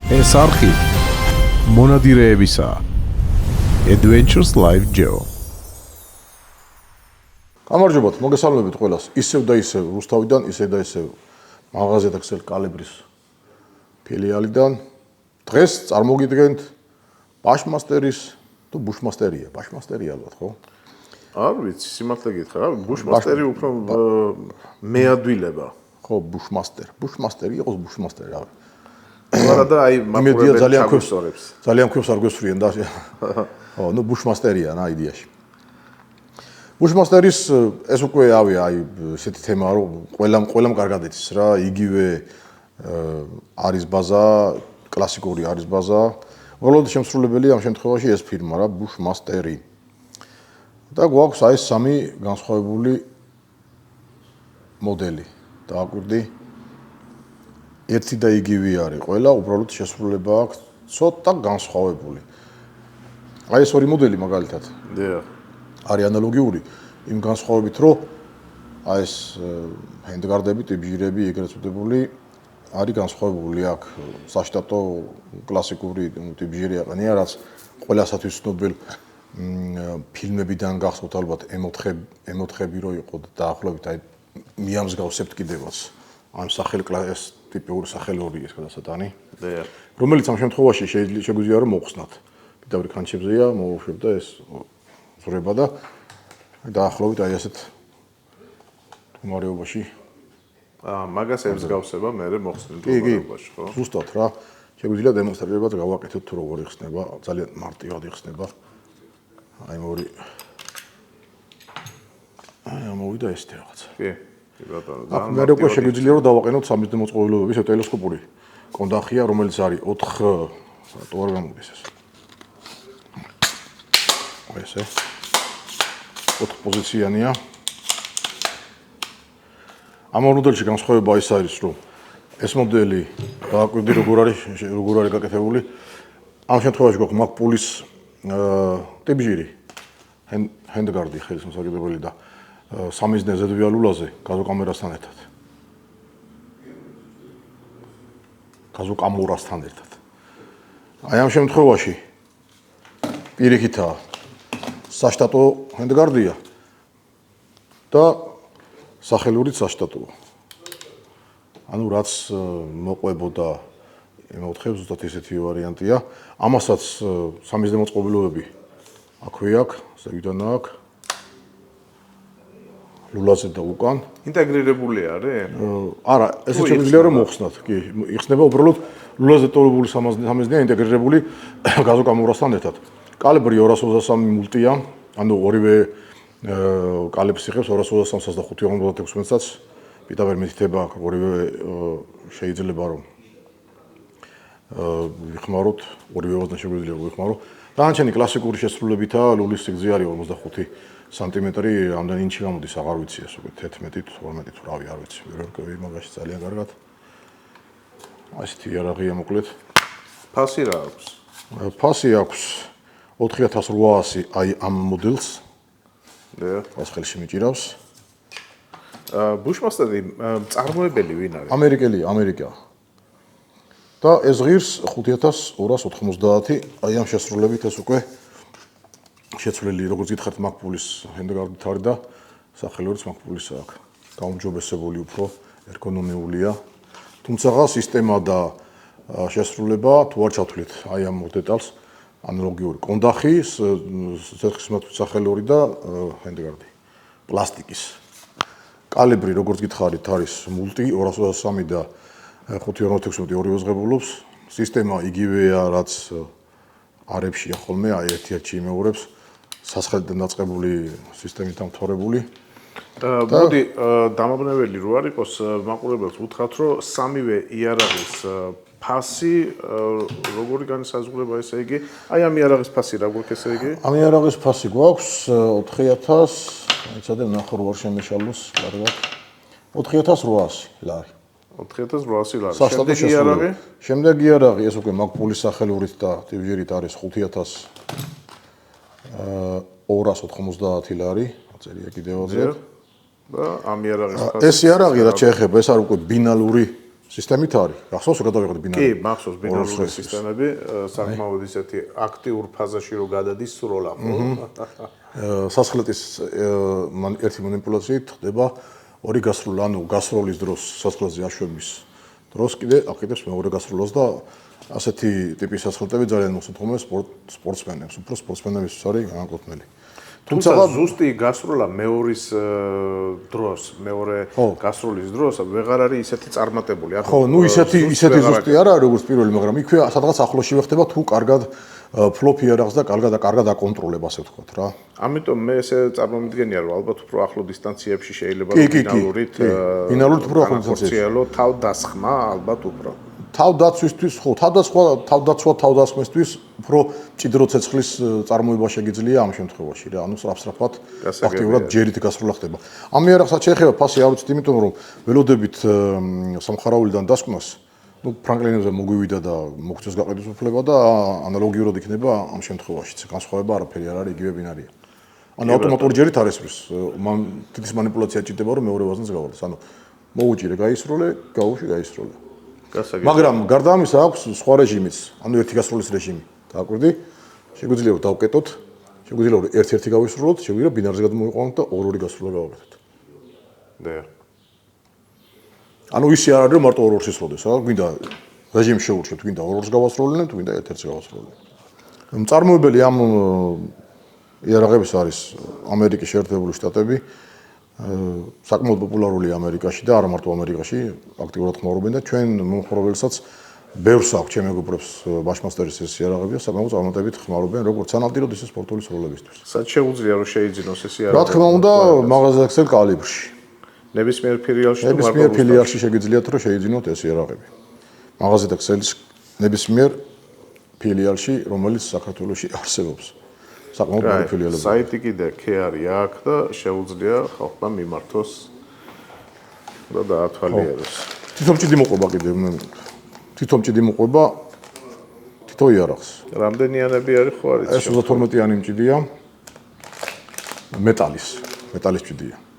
ეს არხი მონადირეებისა Adventures Live Geo. გამარჯობათ, მოგესალმებით ყველას. ისევ და ისევ რუსთავიდან, ისევ და ისევ მაღაზია და ქსელ კალიბრის ფილიალიდან. დღეს წარმოგიდგენთ ბაშმასტერის თუ ბუშმასტერია, ბაშმასტერია ალბათ, ხო? არ ვიცი, სიმართლე გითხრა რა, ბუშმასტერი უფრო მეადვილება. ხო, ბუშმასტერი. ბუშმასტერი იყოს ბუშმასტერი, რავი. არა და აი მაყურებელი ძალიან ქვევს არ გვესვრიან და ხო, ნუ ბუშმასტერია რა იდეაში. ბუშმასტერის ეს უკვე აი ესეთი თემაა, რომ ყველამ კარგად იცის რა, იგივე არის ბაზა, კლასიკური არის ბაზა. უბრალოდ შემსრულებელი ამ შემთხვევაში ეს ფირმა რა, ბუშმასტერი. და გვაქვს აი სამი განსხვავებული მოდელი. დააკვირდი. ერთი და იგივე არის ყველა, უბრალოდ შესრულება აქვს ცოტა განსხვავებული. აი ეს ორი მოდელი მაგალითად. დიახ. არის ანალოგიური იმ განსხვავებით, რომ აი ეს ჰენდგარდები, ტიბჟირები, ეგრეთ წოდებული არის განსხვავებული აქ საშტატო კლასიკური ტიბჟირია, რაც ყველასათვის ცნობილ ფილმებიდან გახსოვთ ალბათ M4-ები რო იყო დაახლოებით აი მიამსგავსებთ კიდევაც ამ ეს ტიპური სახელური ეს გადასატანი, რომელიც ამ შემთხვევაში შეგვიძლია რომ მოხსნათ. პირდაპირ კანჩებზეა მოუშვებდა ეს ზრება და დაახლოებით აი ასეთ მდგომარეობაში მაგას ემსგავსება მე მოხსნილ მდგომარეობაში, ხო? ზუსტად რა. შეგვიძლია დემონსტრირებად გავაკეთოთ თუ როგორ იხსნება, ძალიან მარტივად იხსნება. აი მორი მოვიდა ესეთი რაღაცა. კი, ბატონო. მე უკვე შეგვიძლია რომ დავაყენოთ სამიზნე მოწყობილობების ტელესკოპური კონდახია, რომელიც არის 4 თუ არ გამოდის ეს. ესე 4 პოზიციანია. ამ მოდელში განსხვავება ის არის, რომ ეს მოდელი დააკვირდი როგორ არის გაკეთებული. ამ შემთხვევაში გვაქვს მაკპულის ტიბჟირი, ჰენდგარდი ხელისმოსაგებელი და სამიზნე ზედვიალულაზე გაზოკამერასთან ერთად. გაზოკამერასთან ერთად. აი ამ შემთხვევაში პირიქითაა საშტატო ჰენდგარდია და სახელურიც საშტატოა. ანუ რაც მოყვებოდა M4-ებს ზუსტად ესეთი ვარიანტია. ამასაც სამიზნე მოწყობილობები აქვე აქვს, ზეგიდან აქვს. ლულაზე და უკან. ინტეგრირებული არის? არა, ესე შეგვიძლია რომ მოხსნათ. კი, იხსნება უბრალოდ ლულაზე ტოლებული სამიზნეა ინტეგრირებული გაზოკამერასთან ერთად. კალიბრი 223 მულტია, ანუ ორივე კალიბრს იღებს 223-ს და 556-საც. პირდაპირ მითითება ორივე შეიძლება რომ ვიხმაროთ, ორივე ვაზნი შეგვიძლია ვიხმარო. დანარჩენი კლასიკური შესრულებითაა, ლულის სიგრძე არის 45 სანტიმეტრი, ამდენი ინჩი გამოდის, აღარ ვიცი ეს უკვე 11 თუ 12 თუ რავი, არ ვიცი. ვერკოვი მაგაში ძალიან კარგად. ასეთი იარაღია მოკლედ. ფასი რა აქვს? ფასი აქვს 4800 აი ამ მოდელს. დიახ. ეს ხელში მიჭირავს. ბუშმასტერი წარმოებელი ვინ არის? ამერიკა. და ეს ღირს 5290, აი ამ შესრულებით ეს უკვე შეცვლილი, როგორც გითხარით, მაკპულის ჰენდგარდით არის და სახელურიც მაკპულის აქვს. გაუმჯობესებული უფრო ერგონომიულია. თუმცა სისტემა და შესრულება თუ არ ჩავთვლით აი ამ დეტალს, ანალოგიური კონდახი, ცეცხლისმოწმის სახელური და ჰენდგარდი. პლასტიკის. კალიბრი, როგორც გითხარით, არის მულტი 223 და 556 ორივე ზღებულობს. სისტემა იგივეა, რაც არებშია ხოლმე, აი ერთ-ერთი იმეორებს სასხელიდან დაწყებული სისტემით ამთორებული. მოდი, დამაბნეველი რო არ იყოს, მაყურებელს უთხრათ, რომ სამივე იარაღის ფასი როგორი განისაზღვრება ესე იგი? აი ამ იარაღის ფასი რა გვაქვს ესე იგი? ამ იარაღის ფასი გვაქვს 4000, იცოდე ნახო რო არ შემეშალოს, კარგად. 4800 ლარი. 4800 ლარი. შემდეგი იარაღი ეს უკვე მაკპულის სახელურით და ტიბჟირით არის 5290 ლარი, წერია კიდევ აზრად. და ამ იარაღის ფასი. ეს იარაღი რაც შეეხება, ეს არის უკვე ბინალური სისტემით არის. გახსოვს რა გადავიღეთ ბინარი? კი, მახსოვს ბინარული სისტემები, საკმაოდ ისეთი აქტიურ ფაზაში რო გადადის სროლა, ხო? სასხლეტის ერთი манипуляციით ხდება ორი გასროლა, ანუ გასროლის დროს სასხლეტზე აშვების დროს კიდე აკეთებს მეორე გასროლას და ასეთი ტიპის სასხლეტები ძალიან მოსათხოვია სპორტსმენებს, უფრო სპორტსმენებისთვის არის განკუთვნილი. თუმცა ზუსტი გასროლა მეორის დროს, მეორე გასროლის დროს ვეღარ არის ისეთი წარმატებული. ხო, ნუ ისეთი ზუსტი არა, როგორც პირველი, მაგრამ იქვე სადღაც ახლოსში ხდება თუ კარგად ფლოფ იარაღს და კარგად აკონტროლებ, ასე ვთქვათ რა. ამიტომ მე ესე წარმომიდგენია, რომ ალბათ უფრო ახლო დისტანციებში შეიძლება ბინალურით უფრო ახლო დისტანციებში თავდასხმა ალბათ უფრო. თავდაცვისთვის, ხო, თავდასხმისთვის უფრო მჭიდრო ცეცხლის წარმოება შეგიძლია ამ შემთხვევაში რა, ანუ სწრაფად აქტიურად ჯერით გასროლა ხდება. ამ იარაღსაც შეეხება ფასი არ ვიცით, იმიტომ რომ ველოდებით სამხარაულიდან დასკვნას, ну, ფრანკლინებზე მოგვივიდა და მოგწეს გაყიდვის უფლება და ანალოგიურად იქნება ამ შემთხვევაშიც. განსხვავება არაფერი არ არის, იგივე ბინარია. ანუ ავტომატური ჯერით არ ესვრის, თითის манипуляცია ჭირდება რომ მეორე ვაზნს გავარდეს. ანუ მოუჭირე, გაისროლე, გაუშვი, გაისროლე. მაგრამ გარდა ამისა აქვს სხვა რეჟიმიც, ანუ ერთი გასროლის რეჟიმი. დააკვირდი? შეგვიძლია რომ დავკეტოთ, შეგვიძლია რომ ერთ-ერთი გავისროლოთ, შეგვიძლია ბინარზე გადმოვიყვანოთ და ორი გასროლა გავაკეთოთ. და ანუ ისე არ არის რომ მარტო ორ-ორს ისროდეს, რა, გვინდა რეჟიმი შეურჩევთ, გვინდა ორ-ორს გავასროლებენ, თუ გვინდა ერთ-ერთს გავასროლებენ. მწარმოებელი ამ იარაღების არის ამერიკის შეერთებული შტატები. საკმაოდ პოპულარული ამერიკაში და არა მარტო ამერიკაში, აქტიურად ხმარობენ და ჩვენ მომხრობელსაც ბევრს აქვს ჩემი მეგობრებს ბაშმასტერის ეს იარაღები და საკმაოდ წარმატებით ხმარობენ როგორც სანადიროდ, ისე სპორტული სროლებისთვის. სად შეუძლია რომ შეიძინოს ეს იარაღი? რა თქმა უნდა, მაღაზიაქსელ კალიბრში. ნებისმიერ ფილიალში თუ ნებისმიერ ფილიალში შეგიძლიათ რომ შეიძინოთ ეს იარაღები. მაღაზიაქსელის ნებისმიერ ფილიალში, რომელიც საქართველოში არსებობს. საკმაოდ ბევრი ფილიალები. საიტი კიდე კი არის აქ და შეუძლია ხალხმა მიმართოს და დაათვალიეროს. თვითონ ჭიდი მოყვება კიდე, თვითონ ჭიდი მოყვება თითო იარაღს. რამდენიანები არის ხო არის? ეს 32-იანი მჭიდია მეტალის ჭიდია.